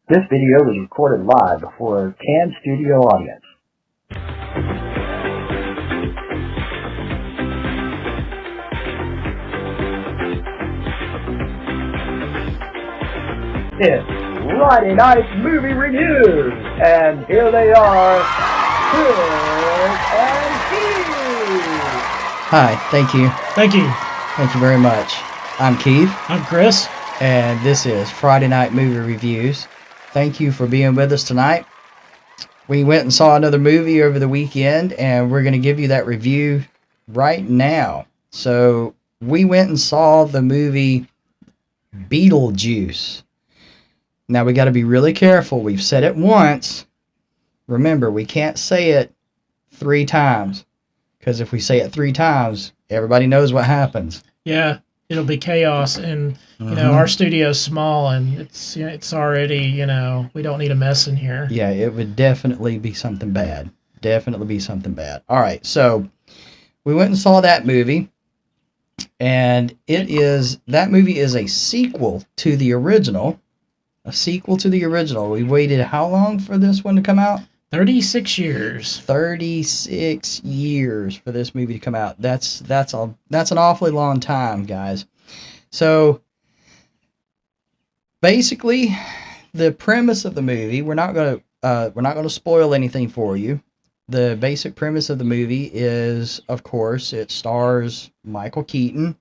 This video was recorded live before a canned studio audience. It's Friday Night Movie Reviews, and here they are, Chris and Keith. Hi, thank you. Thank you. Thank you very much. I'm Keith. I'm Chris. And this is Friday Night Movie Reviews. Thank you for being with us tonight. We went and saw another movie over the weekend, and we're going to give you that review right now. So, we went and saw the movie Beetlejuice. Now, we got to be really careful. We've said it once. Remember, we can't say it 3 times, because if we say it 3 times, everybody knows what happens. Yeah, it'll be chaos, and you know our studio's small, and it's already we don't need a mess in here. Yeah, it would definitely be something bad. Definitely be something bad. All right, so we went and saw that movie, and that movie is a sequel to the original. A sequel to the original. We waited how long for this one to come out? 36 years. 36 years for this movie to come out. That's an awfully long time, guys. So basically, the premise of the movie, we're not going to spoil anything for you. The basic premise of the movie is, of course, it stars Michael Keaton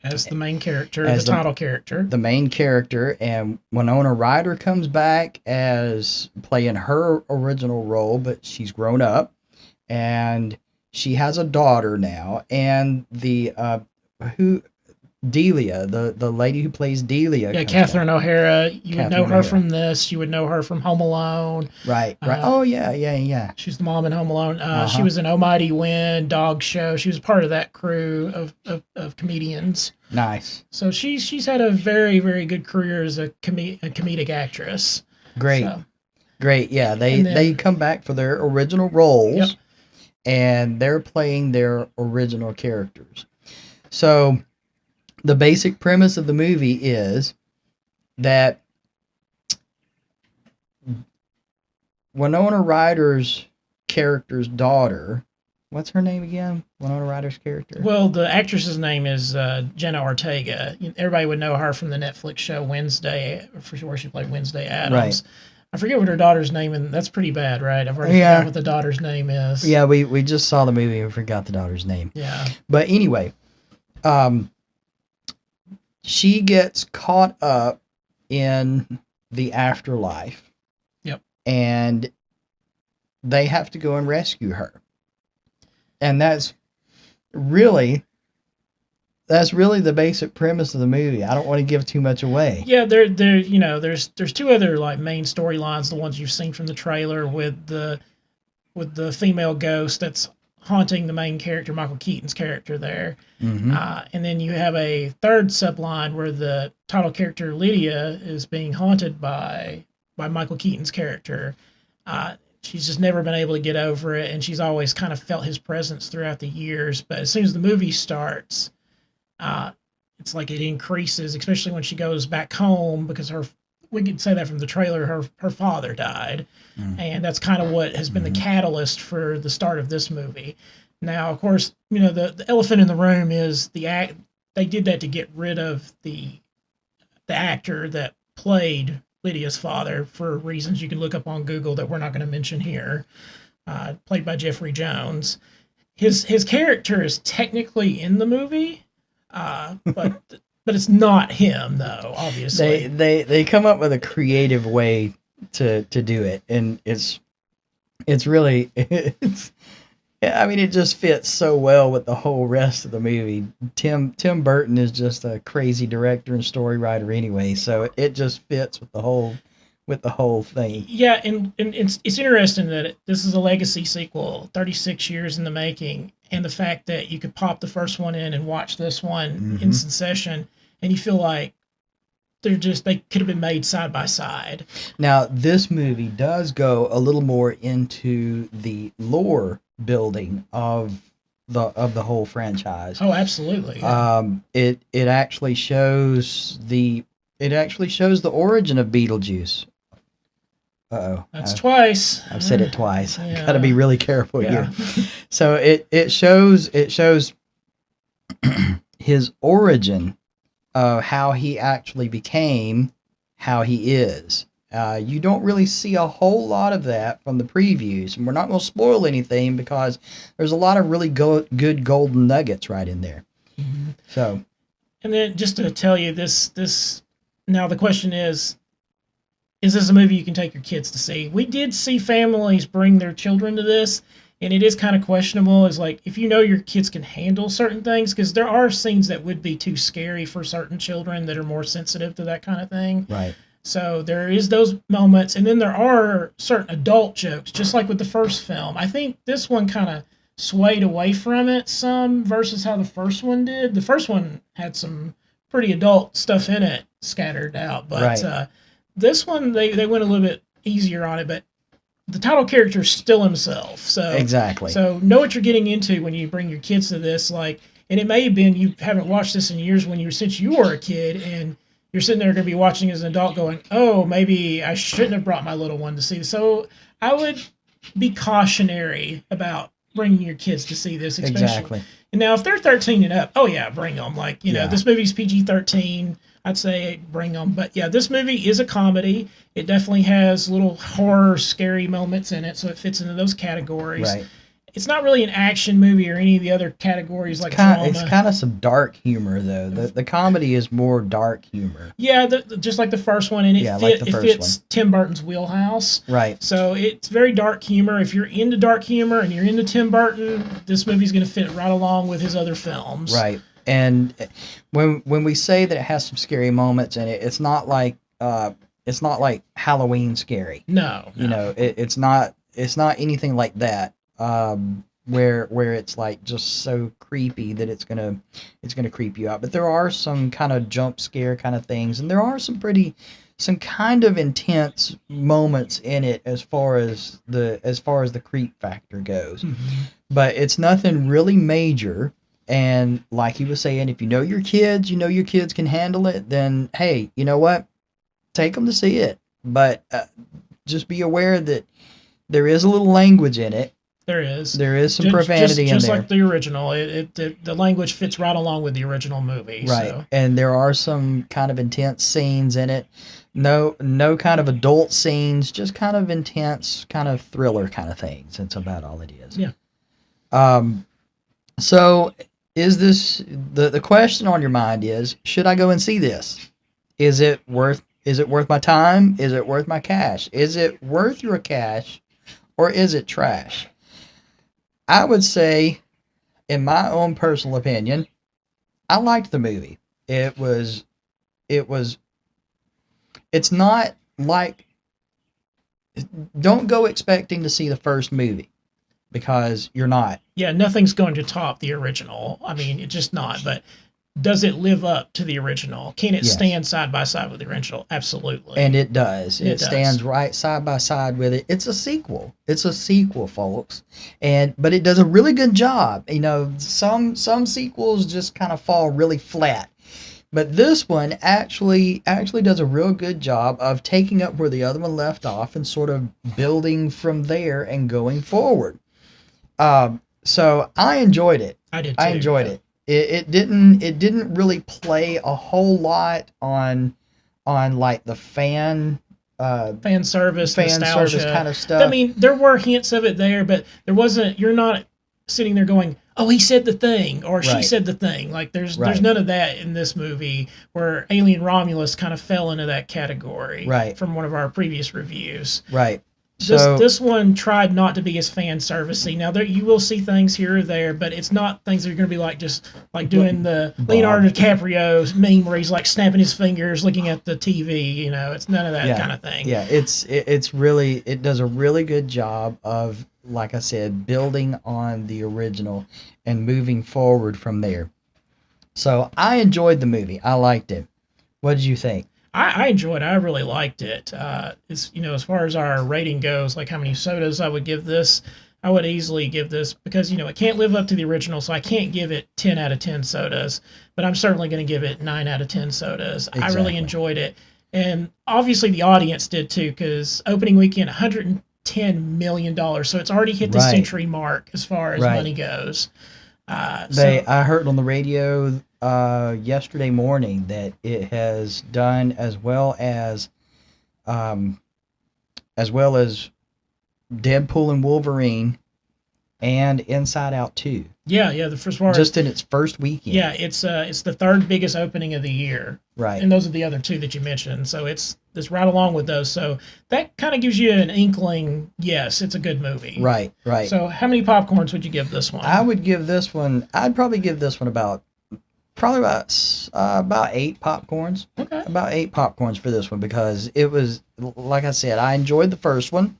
as the main character, the title character. The main character, and Winona Ryder comes back as playing her original role, but she's grown up, and she has a daughter now, and Delia, the lady who plays Delia. Yeah, Catherine O'Hara. You would know her from this. You would know her from Home Alone. Right. Oh, yeah. She's the mom in Home Alone. She was in Oh Mighty Wind, Dog Show. She was part of that crew of comedians. Nice. So she's had a very, very good career as a comedic actress. Great. Great, yeah. They come back for their original roles, yep. And they're playing their original characters. So the basic premise of the movie is that Winona Ryder's character's daughter, what's her name again? Winona Ryder's character? Well, the actress's name is Jenna Ortega. Everybody would know her from the Netflix show Wednesday, for sure. She played Wednesday Addams. Right. I forget what her daughter's name is. That's pretty bad, right? I've already forgot what the daughter's name is. Yeah, we just saw the movie and forgot the daughter's name. Yeah. But anyway, she gets caught up in the afterlife. Yep. And they have to go and rescue her. And that's really the basic premise of the movie. I don't want to give too much away. Yeah, there's 2 other like main storylines, the ones you've seen from the trailer with the female ghost that's haunting the main character, Michael Keaton's character there. Mm-hmm. And then you have a third subline where the title character, Lydia, is being haunted by Michael Keaton's character. She's just never been able to get over it, and she's always kind of felt his presence throughout the years. But as soon as the movie starts, it's like it increases, especially when she goes back home, because we can say that from the trailer, her father died. Mm. And that's kind of what has been the catalyst for the start of this movie. Now, of course, the elephant in the room is they did that to get rid of the actor that played Lydia's father for reasons you can look up on Google that we're not going to mention here, played by Jeffrey Jones. His character is technically in the movie, but it's not him, thoa, obviously. They come up with a creative way to do it, and it's really it just fits so well with the whole rest of the movie. Tim Burton is just a crazy director and story writer anyway, so it just fits with the whole thing. Yeah, and it's interesting that this is a legacy sequel, 36 years in the making, and the fact that you could pop the first one in and watch this one in succession, and you feel like they could have been made side by side. Now, this movie does go a little more into the lore building of the whole franchise. Oh, absolutely. It actually shows the origin of Beetlejuice. Uh-oh. That's twice. I've said it twice. Yeah. Got to be really careful Yeah. here. So it shows his origin of how he actually became how he is. You don't really see a whole lot of that from the previews, and we're not going to spoil anything because there's a lot of really good golden nuggets right in there. Mhm. So, And then just to tell you this now the question is this a movie you can take your kids to see? We did see families bring their children to this, and it is kind of questionable. Is like if you know your kids can handle certain things, because there are scenes that would be too scary for certain children that are more sensitive to that kind of thing. right. So there is those moments, and then there are certain adult jokes, just like with the first film. I think this one kind of swayed away from it some versus how the first one did. The first one had some pretty adult stuff in it scattered out, but Right. This one they went a little bit easier on it. But the title character is still himself, so Exactly. So know what you're getting into when you bring your kids to this. Like, and it may have been you haven't watched this in years since you were a kid, and you're sitting there going to be watching as an adult going, oh, maybe I shouldn't have brought my little one to see this. So I would be cautionary about bringing your kids to see this, especially. Exactly. And now if they're 13 and up, oh yeah, bring them. Like, you know, Yeah. this movie's PG-13. I'd say bring them. But yeah, this movie is a comedy. It definitely has little horror, scary moments in it, so it fits into those categories. Right. It's not really an action movie or any of the other categories like drama. It's kind of some dark humor though. The comedy is more dark humor. Yeah, just like the first one, and it fits Tim Burton's wheelhouse. Right. So it's very dark humor. If you're into dark humor and you're into Tim Burton, this movie's going to fit right along with his other films. Right. And when we say that it has some scary moments in it, it's not like Halloween scary. No. You know, it's not anything like that. Where it's like just so creepy that it's gonna creep you out. But there are some kind of jump scare kind of things, and there are some kind of intense moments in it as far as the creep factor goes. Mm-hmm. But it's nothing really major. And like he was saying, if you know your kids can handle it, then hey, you know what? Take them to see it. But just be aware that there is a little language in it. There is some profanity in there. Just like the original. The language fits right along with the original movie. Right. So. And there are some kind of intense scenes in it. No kind of adult scenes, just kind of intense, kind of thriller kind of things. That's about all it is. Yeah. So is this the question on your mind is, should I go and see this? Is it worth my time? Is it worth my cash? Is it worth your cash, or is it trash? I would say, in my own personal opinion, I liked the movie. It's not like, don't go expecting to see the first movie, because you're not. Yeah, nothing's going to top the original. I mean, it's just not. But does it live up to the original? Can it stand side by side with the original? Absolutely. And it does. It does. Stands right side by side with it. It's a sequel. It's a sequel, folks. But it does a really good job. You know, some sequels just kind of fall really flat. But this one actually does a real good job of taking up where the other one left off and sort of building from there and going forward. So I enjoyed it. I did too. I enjoyed it. It didn't really play a whole lot on like the fan service nostalgia kind of stuff. I mean, there were hints of it there, but there wasn't. You're not sitting there going, "Oh, he said the thing," or "She said the thing." Like there's none of that in this movie. Where Alien Romulus kind of fell into that category, from one of our previous reviews. Right. So this one tried not to be as fan servicey. Now you will see things here or there, but it's not things that are going to be like just like doing the Leonardo DiCaprio meme where he's like snapping his fingers, looking at the TV. You know, it's none of that kind of thing. Yeah, it's really, it does a really good job of, like I said, building on the original and moving forward from there. So I enjoyed the movie. I liked it. What did you think? I enjoyed it. I really liked it. It's, you know, as far as our rating goes, like how many sodas I would give this, I would easily give this, because, you know, it can't live up to the original, so I can't give it 10 out of 10 sodas, but I'm certainly going to give it 9 out of 10 sodas. Exactly. I really enjoyed it. And obviously the audience did too, because opening weekend, $110 million, so it's already hit the Right. century mark as far as Right. money goes. I heard on the radio yesterday morning that it has done as well as Deadpool and Wolverine and Inside Out 2, yeah, the first part. just in its first weekend. Yeah, it's the third biggest opening of the year, Right. and those are the other two that you mentioned. So it's right along with those. So that kind of gives you an inkling. Yes, it's a good movie. Right. So how many popcorns would you give this one? I'd probably give this one about 8 popcorns. Okay. About 8 popcorns for this one, because it was, like I said, I enjoyed the first one,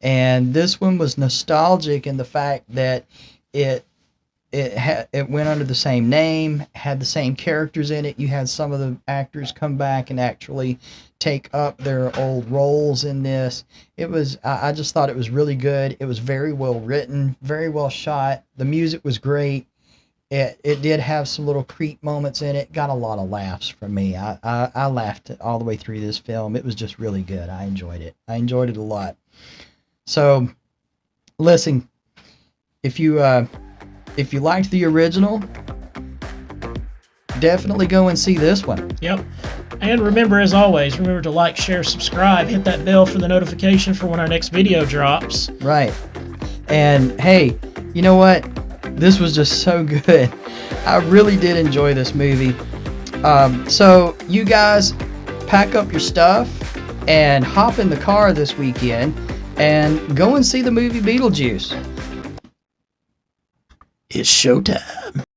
and this one was nostalgic in the fact that it went under the same name, had the same characters in it. You had some of the actors come back and actually take up their old roles in this. I just thought it was really good. It was very well written, very well shot. The music was great. It did have some little creep moments in it. Got a lot of laughs from me. I laughed all the way through this film. It was just really good. I enjoyed it. I enjoyed it a lot. So, listen, if you liked the original, definitely go and see this one. Yep. And remember, as always, remember to like, share, subscribe, hit that bell for the notification for when our next video drops. Right. And hey, you know what? This was just so good. I really did enjoy this movie. So you guys pack up your stuff and hop in the car this weekend and go and see the movie Beetlejuice. It's showtime.